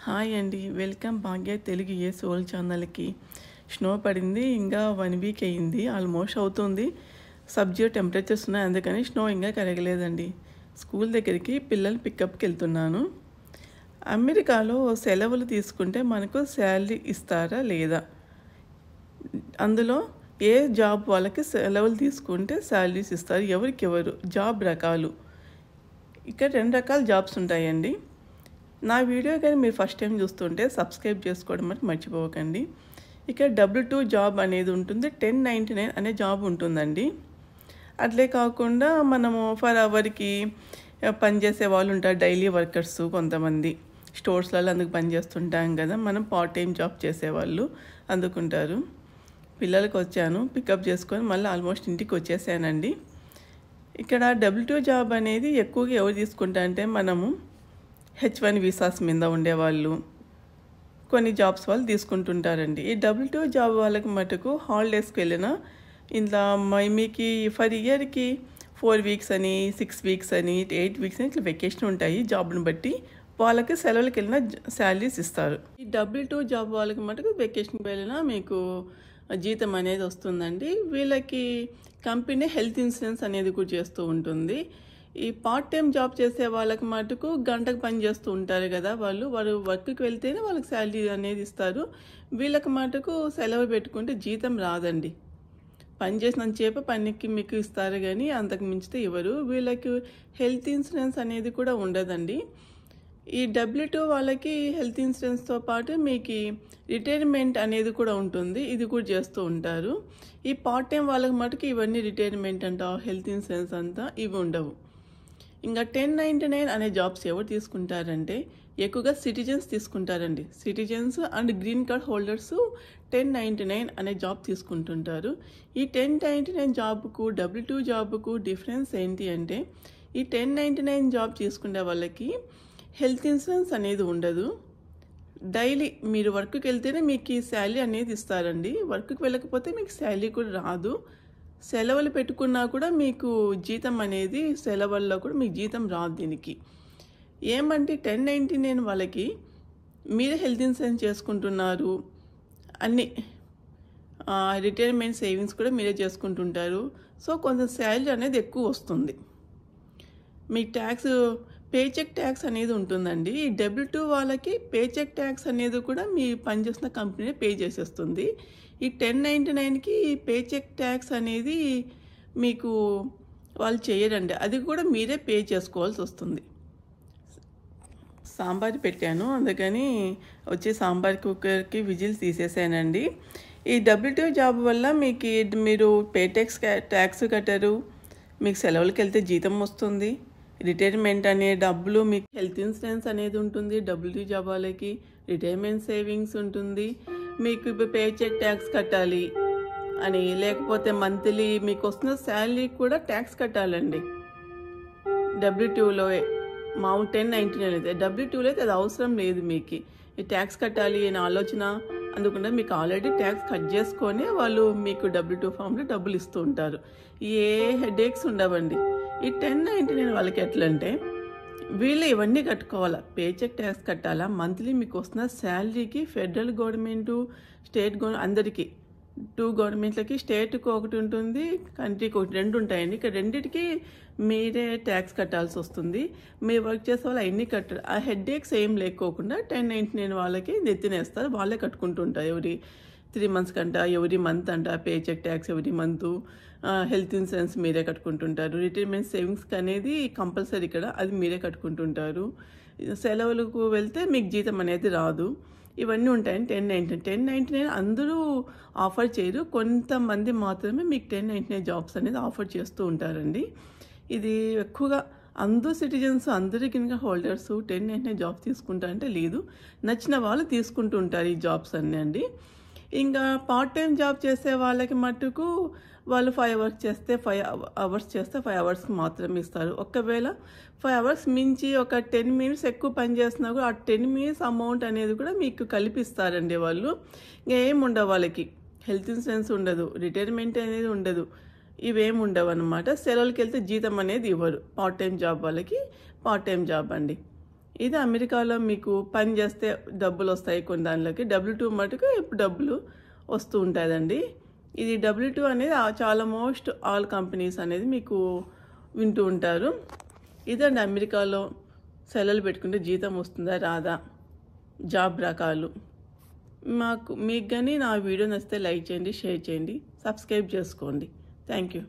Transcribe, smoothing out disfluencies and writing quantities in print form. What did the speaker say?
Hi అండి, welcome భాగ్య Telugu soul ఛానల్కి. Snow పడింది, ఇంకా 1 వీక్ అయ్యింది, ఆల్మోస్ట్ అవుతుంది. సబ్జీరో టెంపరేచర్స్ ఉన్నాయి, అందుకని స్నో ఇంకా కరగలేదండి. స్కూల్ దగ్గరికి పిల్లలు పికప్కి వెళ్తున్నాను. అమెరికాలో సెలవులు తీసుకుంటే మనకు శాలరీ ఇస్తారా లేదా, అందులో ఏ జాబ్ వాళ్ళకి సెలవులు తీసుకుంటే శాలరీస్ ఇస్తారు, ఎవరికెవరు, జాబ్ రకాలు. ఇక్కడ 2 రకాల జాబ్స్ ఉంటాయండి. నా వీడియో కానీ మీరు ఫస్ట్ టైం చూస్తుంటే సబ్స్క్రైబ్ చేసుకోవడం మరి మర్చిపోకండి. ఇక్కడ W2 జాబ్ అనేది ఉంటుంది, 1099 అనే జాబ్ ఉంటుందండి. అట్లే కాకుండా మనము ఫర్ అవర్కి పనిచేసే వాళ్ళు ఉంటారు, డైలీ వర్కర్స్ కొంతమంది స్టోర్స్లలో అందుకు పనిచేస్తుంటాం కదా, మనం పార్ట్ టైం జాబ్ చేసేవాళ్ళు అందుకుంటారు. పిల్లలకి వచ్చాను, పికప్ చేసుకొని మళ్ళీ ఆల్మోస్ట్ ఇంటికి వచ్చేసానండి. ఇక్కడ W2 జాబ్ అనేది ఎక్కువగా ఎవరు తీసుకుంటారంటే మనము H1 వీసాస్ మీద ఉండేవాళ్ళు, కొన్ని జాబ్స్ వాళ్ళు తీసుకుంటుంటారండి. ఈ W2 జాబ్ వాళ్ళకి మటుకు హాలిడేస్కి వెళ్ళినా ఇంట్లో మీకు ఫర్ ఇయర్కి 4 వీక్స్ అని, 6 వీక్స్ అని, 8 వీక్స్ అని ఇట్లా వెకేషన్ ఉంటాయి. జాబ్ని బట్టి వాళ్ళకి సెలవులకి వెళ్ళిన శాలరీస్ ఇస్తారు. ఈ W2 జాబ్ వాళ్ళకి మటుకు వెకేషన్కి వెళ్ళినా మీకు జీతం అనేది వస్తుందండి. వీళ్ళకి కంపెనీ హెల్త్ ఇన్సూరెన్స్ అనేది కూడా చేస్తూ ఉంటుంది. ఈ పార్ట్ టైం జాబ్ చేసే వాళ్ళకి మటుకు గంటకు పని చేస్తూ ఉంటారు కదా, వాళ్ళు వర్క్కి వెళ్తేనే వాళ్ళకి శాలరీ అనేది ఇస్తారు. వీళ్ళకి మటుకు సెలవు పెట్టుకుంటే జీతం రాదండి. పని చేసినంతసేపు పనికి మీకు ఇస్తారు కానీ అంతకు మించితే ఇవ్వరు. వీళ్ళకి హెల్త్ ఇన్సూరెన్స్ అనేది కూడా ఉండదండి. ఈ W2 వాళ్ళకి హెల్త్ ఇన్సూరెన్స్తో పాటు మీకు రిటైర్మెంట్ అనేది కూడా ఉంటుంది, ఇది కూడా చేస్తూ ఉంటారు. ఈ పార్ట్ టైం వాళ్ళకి మటుకు ఇవన్నీ రిటైర్మెంట్ అంట, హెల్త్ ఇన్సూరెన్స్ అంతా ఇవి ఉండవు. ఇంకా 1099 అనే జాబ్స్ ఎవరు తీసుకుంటారంటే ఎక్కువగా సిటిజన్స్ తీసుకుంటారండి. Citizens and green card holders 1099 అనే జాబ్ తీసుకుంటుంటారు. ఈ 1099 జాబ్కు W2 జాబ్కు డిఫరెన్స్ ఏంటి అంటే, ఈ 1099 జాబ్ తీసుకునే వాళ్ళకి హెల్త్ ఇన్సూరెన్స్ అనేది ఉండదు. డైలీ మీరు వర్క్కి వెళ్తేనే మీకు ఈ శాలరీ అనేది ఇస్తారండి. వర్క్కి వెళ్ళకపోతే మీకు శాలరీ కూడా రాదు. సెలవులు పెట్టుకున్నా కూడా మీకు జీతం అనేది సెలవుల్లో కూడా మీకు జీతం రాదు. దీనికి ఏమంటే 1099 వాళ్ళకి మీరే హెల్త్ ఇన్సూరెన్స్ చేసుకుంటున్నారు, అన్ని రిటైర్మెంట్ సేవింగ్స్ కూడా మీరే చేసుకుంటుంటారు. సో కొంచెం శాలరీ అనేది ఎక్కువ వస్తుంది. మీ ట్యాక్స్ పేచెక్ ట్యాక్స్ అనేది ఉంటుందండి. ఈ W2 వాళ్ళకి పేచెక్ ట్యాక్స్ అనేది కూడా మీ పనిచేసిన కంపెనీ పే చేసేస్తుంది. ఈ 1099కి పేచెక్ ట్యాక్స్ అనేది మీకు వాళ్ళు చేయరండి, అది కూడా మీరే పే చేసుకోవాల్సి వస్తుంది. సాంబార్ పెట్టాను, అందుకని వచ్చి సాంబార్ కుక్కర్కి విజిల్స్ తీసేసానండి. ఈ W2 జాబ్ వల్ల మీరు ట్యాక్స్ కట్టరు, మీకు సెలవులకి వెళ్తే జీతం వస్తుంది, రిటైర్మెంట్ అనే డబ్బులు, మీకు హెల్త్ ఇన్సూరెన్స్ అనేది ఉంటుంది. W2 జాబ్ వాళ్ళకి రిటైర్మెంట్ సేవింగ్స్ ఉంటుంది. మీకు పే చెక్ ట్యాక్స్ కట్టాలి అని, లేకపోతే మంత్లీ మీకు వస్తున్న శాలరీ కూడా ట్యాక్స్ కట్టాలండి. W2లో మామూలు 1099 అయితే, W2లో అయితే అది అవసరం లేదు. మీకు ఈ ట్యాక్స్ కట్టాలి అనే ఆలోచన అందుకుంటే మీకు ఆల్రెడీ ట్యాక్స్ కట్ చేసుకొని వాళ్ళు మీకు W2 ఫామ్లో డబ్బులు ఇస్తూ ఉంటారు. ఏ హెడేక్స్ ఉండవండి. ఈ 1099 వాళ్ళకి ఎట్లా అంటే వీళ్ళు ఇవన్నీ కట్టుకోవాలా, పేచెక్ ట్యాక్స్ కట్టాలా, మంత్లీ మీకు వస్తున్న శాలరీకి ఫెడరల్ గవర్నమెంటు, స్టేట్ గవర్నమెంట్, అందరికీ 2 గవర్నమెంట్లకి, స్టేట్కి ఒకటి ఉంటుంది, కంట్రీకి ఒకటి, 2 ఉంటాయండి. ఇక్కడ రెండింటికి మీరే ట్యాక్స్ కట్టాల్సి వస్తుంది. మీరు వర్క్ చేసే వాళ్ళు అవన్నీ కట్టారు. ఆ హెడేక్స్ ఏం లేకోకుండా 1099 వాళ్ళకి నెత్తినేస్తారు, వాళ్ళే కట్టుకుంటుంటారు. ఎవరి 3 మంత్స్ కంట, ఎవరి మంత్ అంట పేచెక్ ట్యాక్స్, ఎవరి మంత్ హెల్త్ ఇన్సూరెన్స్ మీరే కట్టుకుంటుంటారు. రిటైర్మెంట్ సేవింగ్స్కి అనేది కంపల్సరీ ఇక్కడ, అది మీరే కట్టుకుంటుంటారు. సెలవులకు వెళ్తే మీకు జీతం అనేది రాదు. ఇవన్నీ ఉంటాయని 1099 అందరూ ఆఫర్ చేయరు, కొంతమంది మాత్రమే మీకు 1099 జాబ్స్ అనేది ఆఫర్ చేస్తూ ఉంటారండి. ఇది ఎక్కువగా అందరూ సిటిజన్స్, అందరూ కింద హోల్డర్స్ 1099 జాబ్ తీసుకుంటారంటే లేదు, నచ్చిన వాళ్ళు తీసుకుంటూ ఉంటారు ఈ జాబ్స్ అన్నీ అండి. ఇంకా పార్ట్ టైం జాబ్ చేసే వాళ్ళకి మట్టుకు వాళ్ళు 5 అవర్స్ చేస్తే 5 అవర్స్ చేస్తే 5 అవర్స్కి మాత్రమే ఇస్తారు. ఒకవేళ 5 అవర్స్ మించి ఒక 10 మినిట్స్ ఎక్కువ పని చేస్తున్నా కూడా ఆ 10 మినిట్స్ అమౌంట్ అనేది కూడా మీకు కల్పిస్తారండి వాళ్ళు. ఇంకా ఏమి ఉండవు వాళ్ళకి, హెల్త్ ఇన్సూరెన్స్ ఉండదు, రిటైర్మెంట్ అనేది ఉండదు, ఇవేమి ఉండవు అన్నమాట. సెలవులకి వెళ్తే జీతం అనేది ఇవ్వరు. పార్ట్ టైం జాబ్ వాళ్ళకి పార్ట్ టైం జాబ్ అండి. ఇది అమెరికాలో మీకు పని చేస్తే డబ్బులు వస్తాయి కొన్ని దానిలోకి. W2 మటుకు ఇప్పుడు డబ్బులు వస్తూ ఉంటుందండి. ఇది W2 అనేది చాలా మోస్ట్ ఆల్ కంపెనీస్ అనేది మీకు వింటూ ఉంటారు. ఇదండి అమెరికాలో సెలవులు పెట్టుకుంటే జీతం వస్తుందా రాదా, జాబ్ రకాలు. మీకు కానీ నా వీడియో నచ్చితే లైక్ చేయండి, షేర్ చేయండి, సబ్స్క్రైబ్ చేసుకోండి. Thank you.